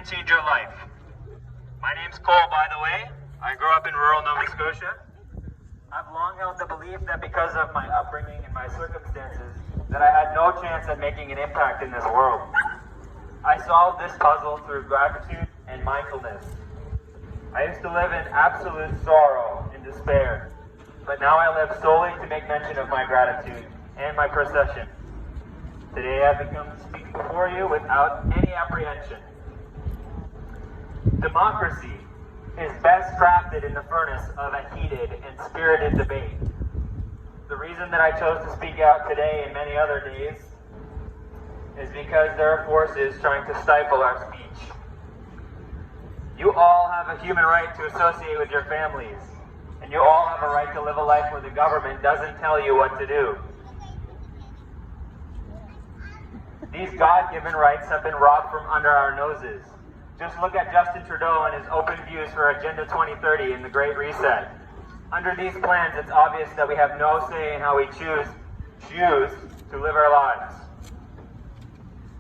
can change your life. My name's Khoel, by the way. I grew up in rural Nova Scotia. I've long held the belief that because of my upbringing and my circumstances, that I had no chance at making an impact in this world. I solved this puzzle through gratitude and mindfulness. I used to live in absolute sorrow and despair, but now I live solely to make mention of my gratitude and my procession. Today I've become to speak before you without any apprehension. Democracy is best crafted in the furnace of a heated and spirited debate. The reason that I chose to speak out today and many other days is because there are forces trying to stifle our speech. You all have a human right to associate with your families, and you all have a right to live a life where the government doesn't tell you what to do. These God-given rights have been robbed from under our noses. Just look at Justin Trudeau and his open views for Agenda 2030 and the Great Reset. Under these plans, it's obvious that we have no say in how we choose to live our lives.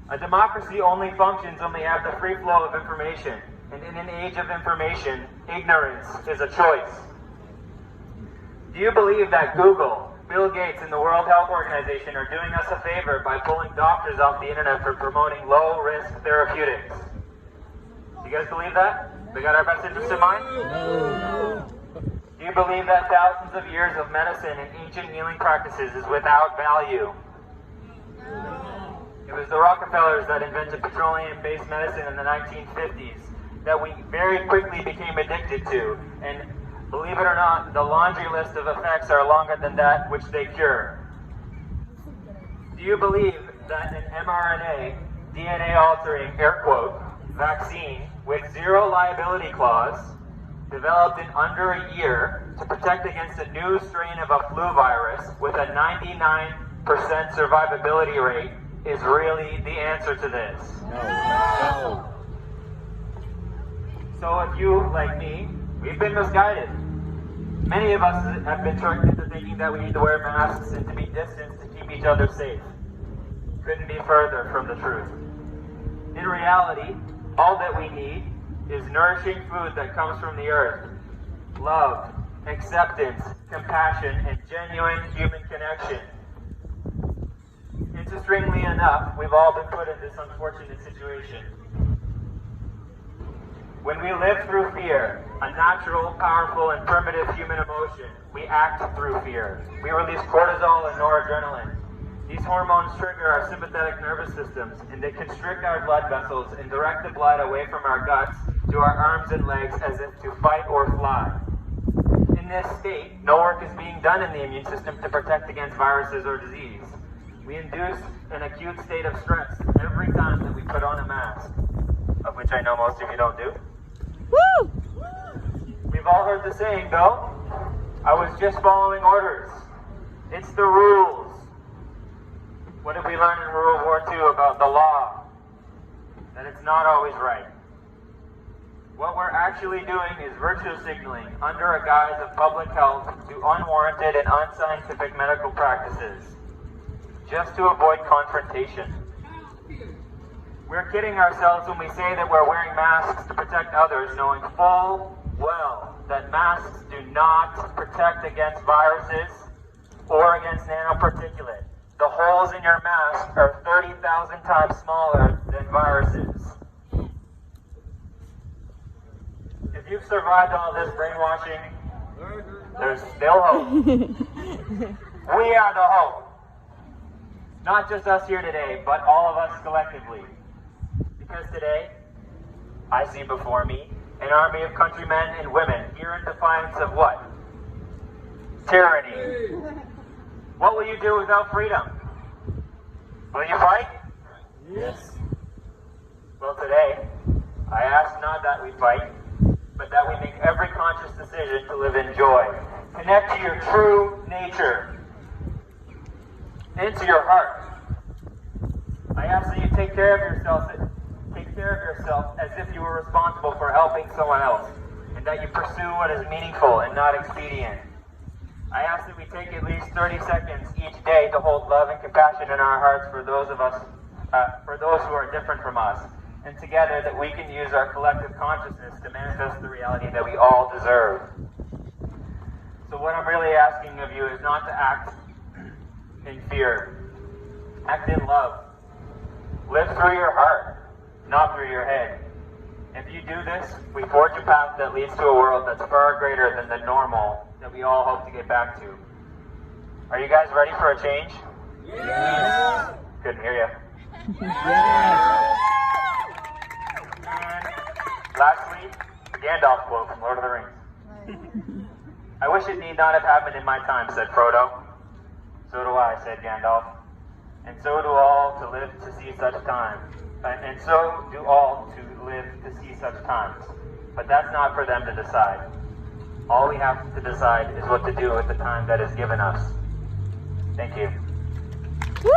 A democracy only functions when we have the free flow of information, and in an age of information, ignorance is a choice. Do you believe that Google, Bill Gates, and the World Health Organization are doing us a favor by pulling doctors off the internet for promoting low-risk therapeutics? Do you guys believe that? They got our best interest in mind? No. Do you believe that thousands of years of medicine and ancient healing practices is without value? It was the Rockefellers that invented petroleum-based medicine in the 1950s that we very quickly became addicted to. And believe it or not, the laundry list of effects are longer than that which they cure. Do you believe that an mRNA, DNA-altering, air quote, vaccine with zero liability clause, developed in under a year to protect against a new strain of a flu virus with a 99% survivability rate, is really the answer to this? No. So if you, like me, we've been misguided. Many of us have been tricked into thinking that we need to wear masks and to be distanced to keep each other safe. Couldn't be further from the truth. In reality, all that we need is nourishing food that comes from the earth, love, acceptance, compassion, and genuine human connection. Interestingly enough, we've all been put in this unfortunate situation. When we live through fear, a natural, powerful, and primitive human emotion, we act through fear. We release cortisol and noradrenaline. These hormones trigger our sympathetic nervous systems, and they constrict our blood vessels and direct the blood away from our guts to our arms and legs as if to fight or fly. In this state, no work is being done in the immune system to protect against viruses or disease. We induce an acute state of stress every time that we put on a mask, of which I know most of you don't do. Woo! We've all heard the saying, though, I was just following orders. It's the rules. What did we learn in World War II about the law? That it's not always right. What we're actually doing is virtue signaling under a guise of public health to unwarranted and unscientific medical practices, just to avoid confrontation. We're kidding ourselves when we say that we're wearing masks to protect others, knowing full well that masks do not protect against viruses or against nanoparticulate. The holes in your mask are 30,000 times smaller than viruses. If you've survived all this brainwashing, there's still hope. We are the hope. Not just us here today, but all of us collectively. Because today, I see before me an army of countrymen and women here in defiance of what? Tyranny. What will you do without freedom? Will you fight? Yes. Well, today, I ask not that we fight, but that we make every conscious decision to live in joy. Connect to your true nature, into your heart. I ask that you take care of yourself as if you were responsible for helping someone else, and that you pursue what is meaningful and not expedient. I ask that we take at least 30 seconds each day to hold love and compassion in our hearts for those who are different from us, and together that we can use our collective consciousness to manifest the reality that we all deserve. So what I'm really asking of you is not to act in fear. Act in love. Live through your heart, not through your head. If you do this, we forge a path that leads to a world that's far greater than the normal that we all hope to get back to. Are you guys ready for a change? Yes. Couldn't hear you. Yes. And lastly, the Gandalf quote from Lord of the Rings. I wish it need not have happened in my time, said Frodo. So do I, said Gandalf. And so do all to live to see such time. And so do all to live to see such times. But that's not for them to decide. All we have to decide is what to do with the time that is given us. Thank you. Woo!